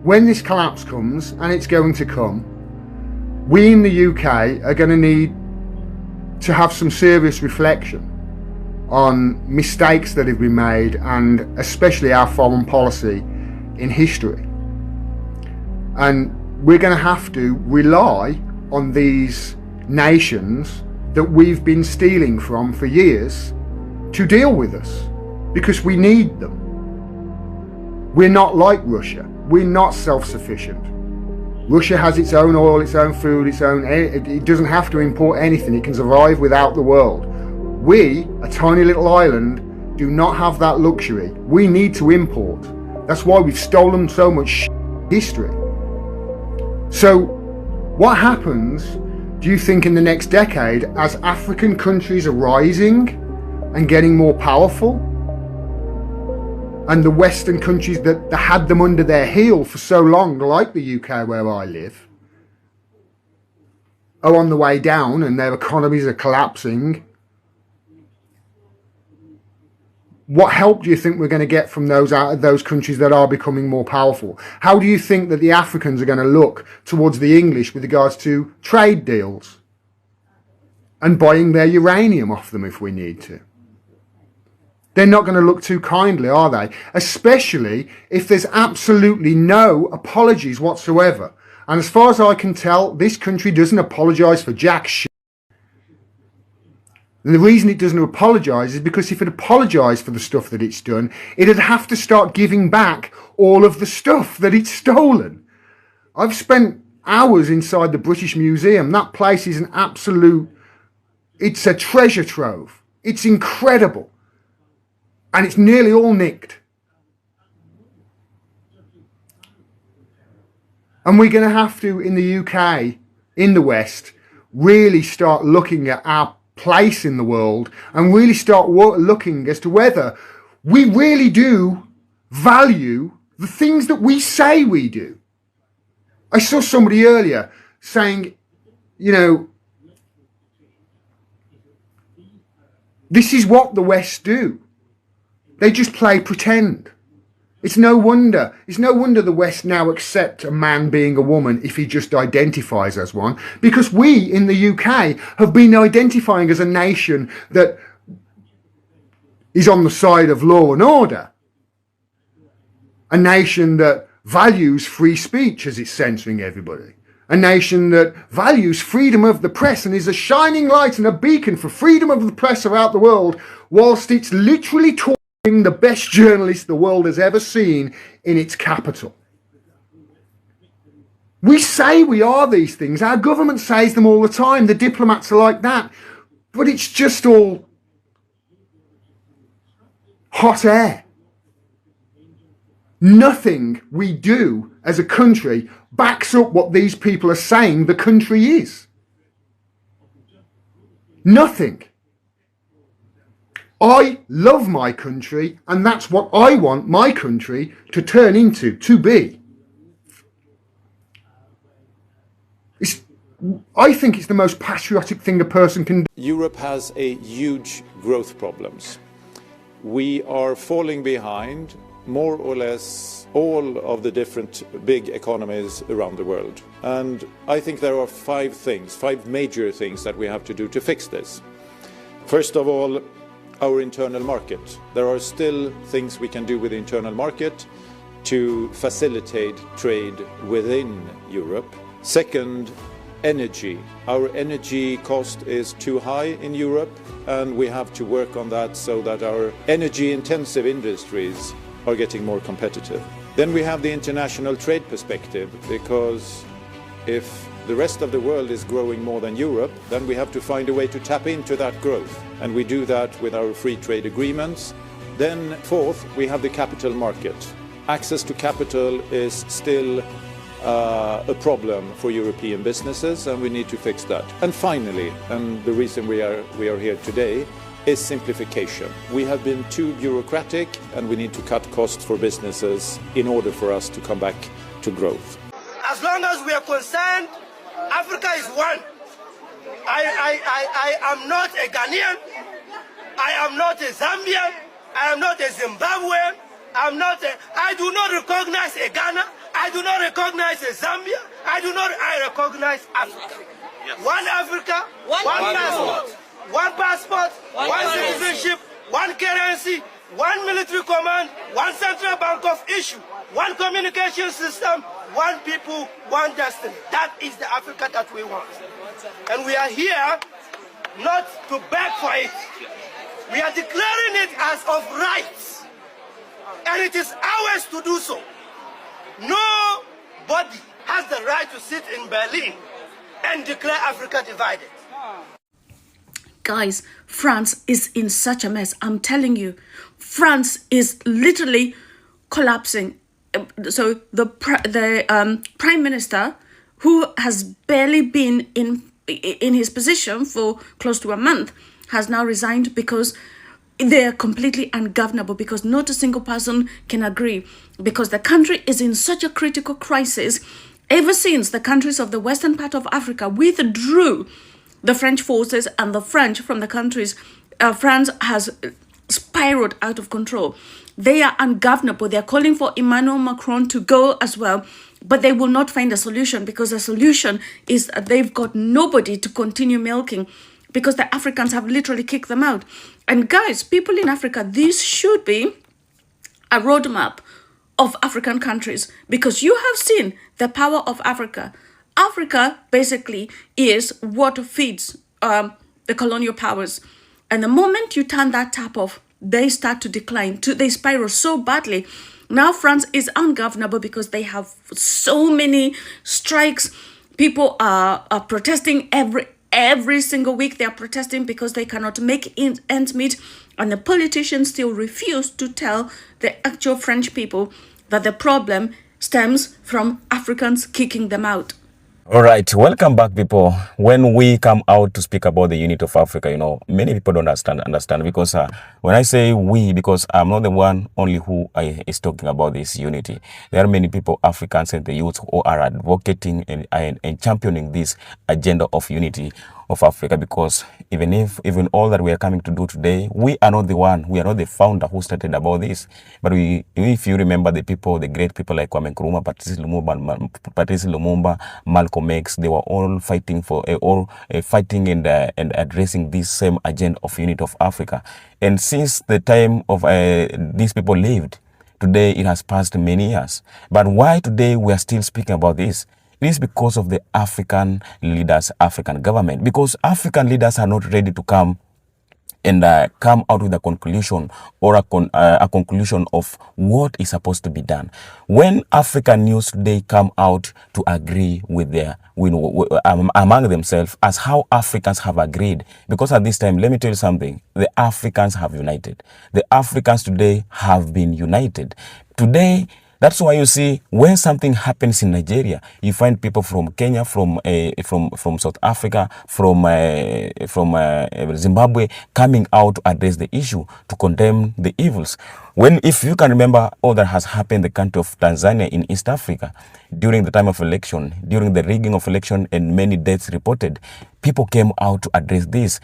when this collapse comes, and it's going to come, we in the UK are going to need to have some serious reflection on mistakes that have been made, and especially our foreign policy in history. And we're going to have to rely on these nations that we've been stealing from for years to deal with us, because we need them. We're not like Russia. We're not self-sufficient. Russia has its own oil, its own food, it doesn't have to import anything. It can survive without the world. We, a tiny little island, do not have that luxury. We need to import. That's why we've stolen so much history. So what happens, do you think, in the next decade as African countries are rising and getting more powerful, and the Western countries that had them under their heel for so long, like the UK where I live, are on the way down and their economies are collapsing? What help do you think we're going to get from those countries that are becoming more powerful? How do you think that the Africans are going to look towards the English with regards to trade deals and buying their uranium off them if we need to? They're not going to look too kindly, are they? Especially if there's absolutely no apologies whatsoever. And as far as I can tell, this country doesn't apologise for jack shit. And the reason it doesn't apologise is because if it apologised for the stuff that it's done, it'd have to start giving back all of the stuff that it's stolen. I've spent hours inside the British Museum. That place is an absolute... it's a treasure trove. It's incredible. And it's nearly all nicked. And we're going to have to, in the UK, in the West, really start looking at our place in the world and really start looking as to whether we really do value the things that we say we do. I saw somebody earlier saying, you know, this is what the West do. They just play pretend. It's no wonder the West now accept a man being a woman if he just identifies as one, because we in the UK have been identifying as a nation that is on the side of law and order. A nation that values free speech as it's censoring everybody. A nation that values freedom of the press and is a shining light and a beacon for freedom of the press throughout the world, whilst it's literally the best journalists the world has ever seen in its capital. We say we are these things. Our government says them all the time. The diplomats are like that. But it's just all hot air. Nothing we do as a country backs up what these people are saying the country is. Nothing. I love my country, and that's what I want my country to turn into, to be. I think it's the most patriotic thing a person can do. Europe has a huge growth problems. We are falling behind more or less all of the different big economies around the world. And I think there are five major things that we have to do to fix this. First of all, our internal market. There are still things we can do with the internal market to facilitate trade within Europe. Second, energy. Our energy cost is too high in Europe, and we have to work on that so that our energy-intensive industries are getting more competitive. Then we have the international trade perspective, because if the rest of the world is growing more than Europe, then we have to find a way to tap into that growth. And we do that with our free trade agreements. Then fourth, we have the capital market. Access to capital is still a problem for European businesses, and we need to fix that. And finally, and the reason we are here today, is simplification. We have been too bureaucratic, and we need to cut costs for businesses in order for us to come back to growth. As long as we are concerned, Africa is one. I am not a Ghanaian. I am not a Zambian. I am not a Zimbabwean. I do not recognize a Ghana. I do not recognize Zambia. I recognize Africa. Yes. One Africa, one passport. One passport, one citizenship, one currency, one military command, one central bank of issue, one communication system, one people, one destiny. That is the Africa that we want. And we are here not to beg for it. We are declaring it as of rights. And it is ours to do so. Nobody has the right to sit in Berlin and declare Africa divided. Guys, France is in such a mess. I'm telling you, France is literally collapsing. So the prime minister, who has barely been in his position for close to a month, has now resigned because they're completely ungovernable, because not a single person can agree, because the country is in such a critical crisis. Ever since the countries of the western part of Africa withdrew the French forces and the French from the countries, France has spiraled out of control. They are ungovernable. They're calling for Emmanuel Macron to go as well, but they will not find a solution, because the solution is that they've got nobody to continue milking, because the Africans have literally kicked them out. And guys, people in Africa, this should be a roadmap of African countries, because you have seen the power of Africa. Africa basically is what feeds the colonial powers. And the moment you turn that tap off, they start to decline. They spiral so badly. Now France is ungovernable because they have so many strikes. People are protesting every single week. They are protesting because they cannot make ends meet. And the politicians still refuse to tell the actual French people that the problem stems from Africans kicking them out. All right, welcome back, people. When we come out to speak about the unity of Africa, many people don't understand because when I say we, because I'm not the one only who is talking about this unity. There are many people, Africans and the youth, who are advocating and championing this agenda of unity of Africa, because even all that we are coming to do today, we are not the founder who started about this. But if you remember the great people like Kwame Nkrumah, Patrice Lumumba, Malcolm X, they were all fighting fighting and addressing this same agenda of unity of Africa. And since the time of these people lived, today it has passed many years. But why today we are still speaking about this? It is because of the African leaders, African government, because African leaders are not ready to come and come out with a conclusion or a conclusion of what is supposed to be done. When African news today come out to agree with among themselves as how Africans have agreed, because at this time, let me tell you something, the Africans have united. The Africans today have been united. Today, that's why you see when something happens in Nigeria, you find people from Kenya, from South Africa, from Zimbabwe coming out to address the issue, to condemn the evils. If you can remember all that has happened in the country of Tanzania in East Africa during the time of election, during the rigging of election, and many deaths reported, people came out to address this.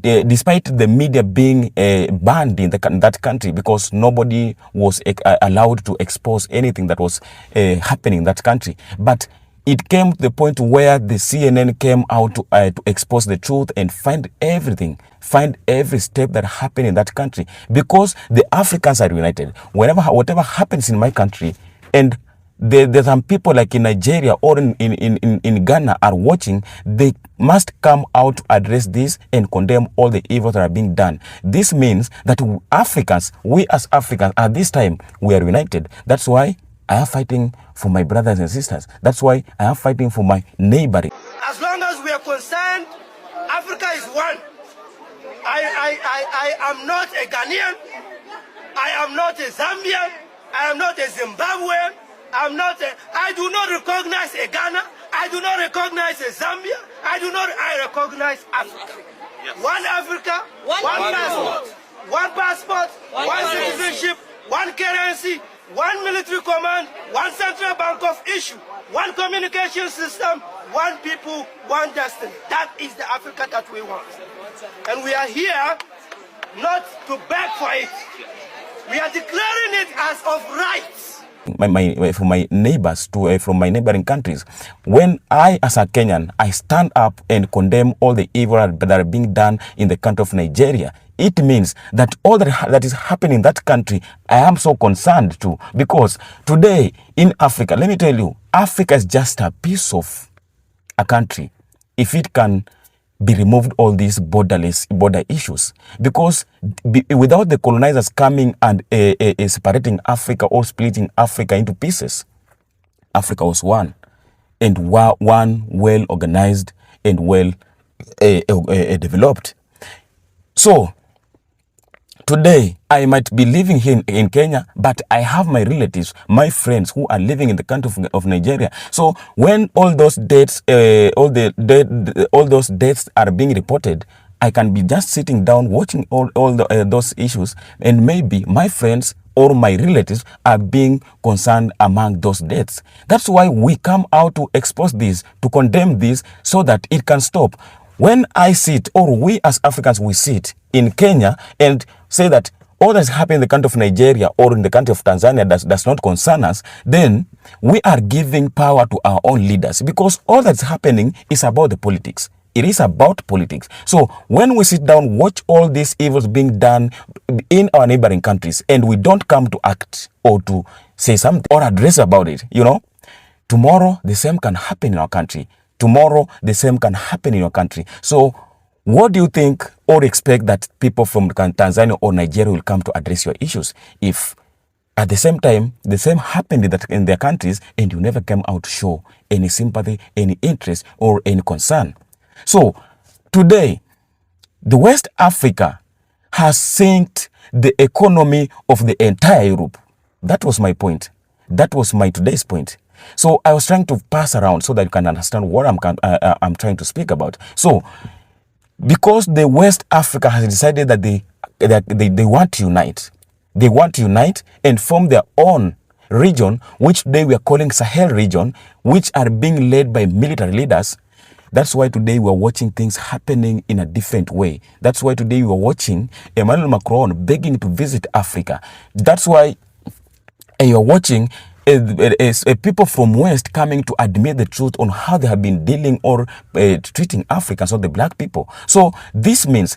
Despite the media being banned in that country, because nobody was allowed to expose anything that was happening in that country. But it came to the point where the CNN came out to expose the truth and find everything, find every step that happened in that country, because the Africans are united. Whatever happens in my country, and there's some people like in Nigeria or in Ghana are watching, they must come out to address this and condemn all the evils that are being done. This means that we as Africans at this time, we are united. That's why I am fighting for my brothers and sisters. That's why I am fighting for my neighbor. As long as we are concerned, Africa is one. I am not a Ghanaian. I am not a Zambian. I am not a Zimbabwean. I do not recognize a Ghana. I do not recognize a Zambia. I recognize Africa. Yes. One Africa, one passport. One passport, one citizenship, one currency, one military command, one central bank of issue, one communication system, one people, one destiny. That is the Africa that we want. And we are here not to beg for it. We are declaring it as of rights. from my neighbors to from my neighboring countries. When I, as a Kenyan, I stand up and condemn all the evil that are being done in the country of Nigeria, it means that all that is happening in that country, I am so concerned too. Because today in Africa, let me tell you, Africa is just a piece of a country if it can be removed all these border issues. Because without the colonizers coming and separating Africa or splitting Africa into pieces, Africa was one, and one well organized and well developed. So today, I might be living here in Kenya, but I have my relatives, my friends who are living in the country of Nigeria. So when all those deaths, all those deaths are being reported, I can be just sitting down watching all those issues, and maybe my friends or my relatives are being concerned among those deaths. That's why we come out to expose this, to condemn this, so that it can stop. When I sit, or we as Africans, we sit in Kenya and say that all that's happening in the country of Nigeria or in the country of Tanzania does not concern us, then we are giving power to our own leaders, because all that's happening is about the politics. It is about politics. So when we sit down, watch all these evils being done in our neighboring countries, and we don't come to act or to say something or address about it, tomorrow the same can happen in our country. Tomorrow, the same can happen in your country. So what do you think or expect that people from Tanzania or Nigeria will come to address your issues if at the same time, the same happened in their countries and you never came out to show any sympathy, any interest, or any concern? So today, the West Africa has synced the economy of the entire Europe. That was my point. That was my today's point. So I was trying to pass around so that you can understand what I'm trying to speak about. So because the West Africa has decided that they want to unite, they want to unite and form their own region, which they were calling Sahel region, which are being led by military leaders. That's why today we're watching things happening in a different way. That's why today we're watching Emmanuel Macron begging to visit Africa. That's why you're watching people from West coming to admit the truth on how they have been dealing or treating Africans or the black people. So this means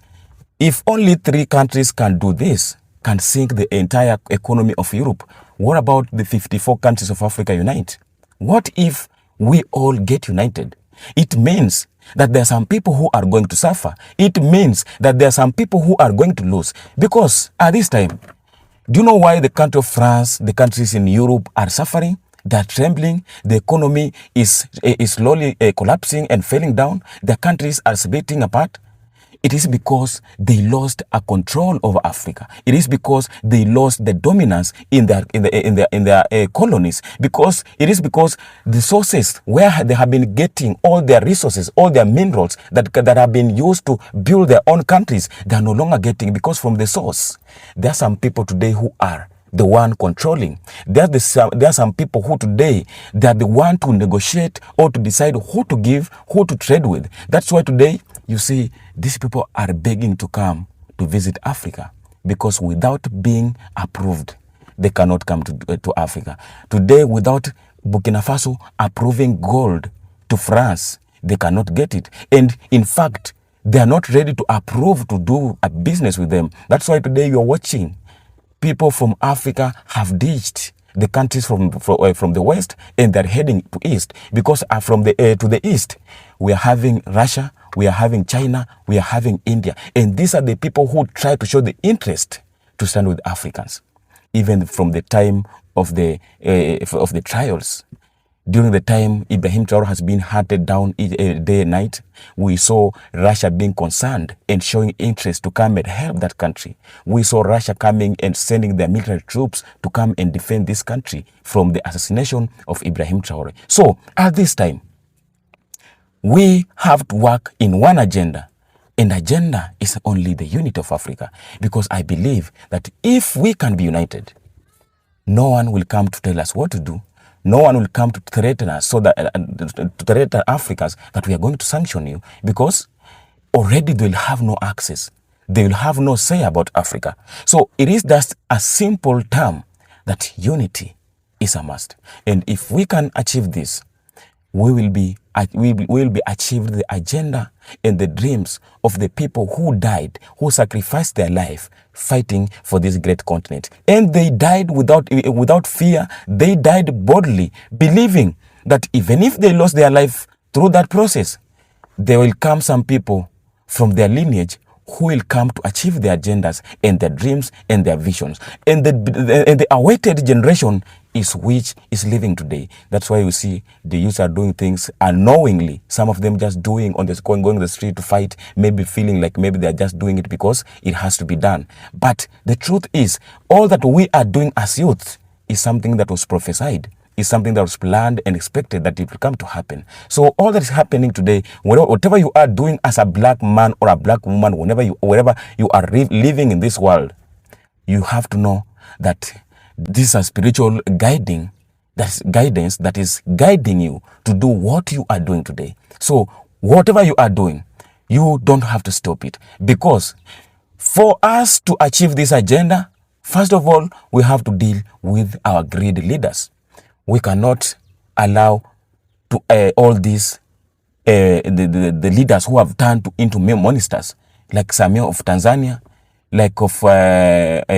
if only 3 countries can do this, can sink the entire economy of Europe, what about the 54 countries of Africa unite? What if we all get united? It means that there are some people who are going to suffer. It means that there are some people who are going to lose. Because at this time, do you know why the country of France, the countries in Europe are suffering? They're trembling. The economy is slowly collapsing and falling down. The countries are splitting apart. It is because they lost a control over Africa. It is because they lost the dominance in their colonies. Because it is because the sources where they have been getting all their resources, all their minerals that have been used to build their own countries, they are no longer getting, because from the source, there are some people today who are the one controlling. There are some people who today, they are the one to negotiate or to decide who to give, who to trade with. That's why today, you see, these people are begging to come to visit Africa, because without being approved, they cannot come to Africa. Today, without Burkina Faso approving gold to France, they cannot get it. And in fact, they are not ready to approve to do a business with them. That's why today you're watching people from Africa have ditched the countries from the West, and they're heading to East, because from the to the East, we are having Russia, we are having China, we are having India. And these are the people who try to show the interest to stand with Africans. Even from the time of the trials, during the time Ibrahim Traore has been hunted down day and night, we saw Russia being concerned and showing interest to come and help that country. We saw Russia coming and sending their military troops to come and defend this country from the assassination of Ibrahim Traore. So at this time, we have to work in one agenda, and agenda is only the unity of Africa, because I believe that if we can be united, no one will come to tell us what to do. No one will come to threaten us, so that to threaten Africans that we are going to sanction you, because already they will have no access. They will have no say about Africa. So it is just a simple term, that unity is a must. And if we can achieve this, we will be achieved the agenda and the dreams of the people who died, who sacrificed their life fighting for this great continent. And they died without fear. They died boldly, believing that even if they lost their life through that process, there will come some people from their lineage who will come to achieve their agendas and their dreams and their visions. And the awaited generation is which is living today. That's why you see the youth are doing things unknowingly. Some of them just doing going the street to fight, maybe feeling like maybe they're just doing it because it has to be done. But the truth is, all that we are doing as youth is something that was prophesied, is something that was planned and expected that it will come to happen. So all that is happening today, whatever you are doing as a black man or a black woman, wherever you are living in this world, you have to know that this is a spiritual guidance that is guiding you to do what you are doing today. So whatever you are doing, you don't have to stop it, because for us to achieve this agenda, first of all, we have to deal with our greedy leaders. We cannot allow to all these the leaders who have turned into monsters, like Samia of Tanzania, like of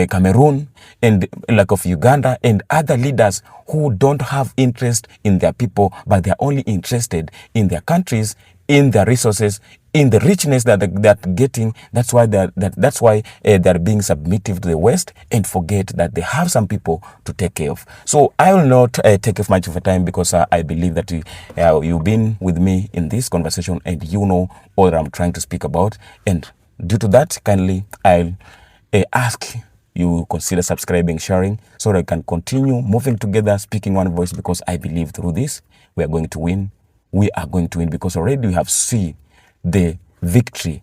Cameroon, and like of Uganda, and other leaders who don't have interest in their people, but they are only interested in their countries, in their resources, in the richness that they're getting. That's why they're being submissive to the West and forget that they have some people to take care of. So I will not take up much of your time, because I believe that you've been with me in this conversation and you know all that I'm trying to speak about. And due to that, kindly I'll ask you consider subscribing, sharing, so that I can continue moving together, speaking one voice, because I believe through this we are going to win. We are going to win, because already we have seen the victory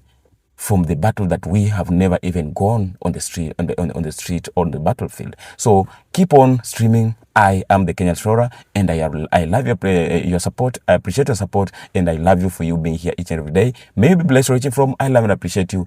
from the battle that we have never even gone on the street, on the battlefield. So keep on streaming. I am the Kenyan Explorer, and I love your support. I appreciate your support, and I love you for you being here each and every day. May you be blessed reaching from. I love and appreciate you.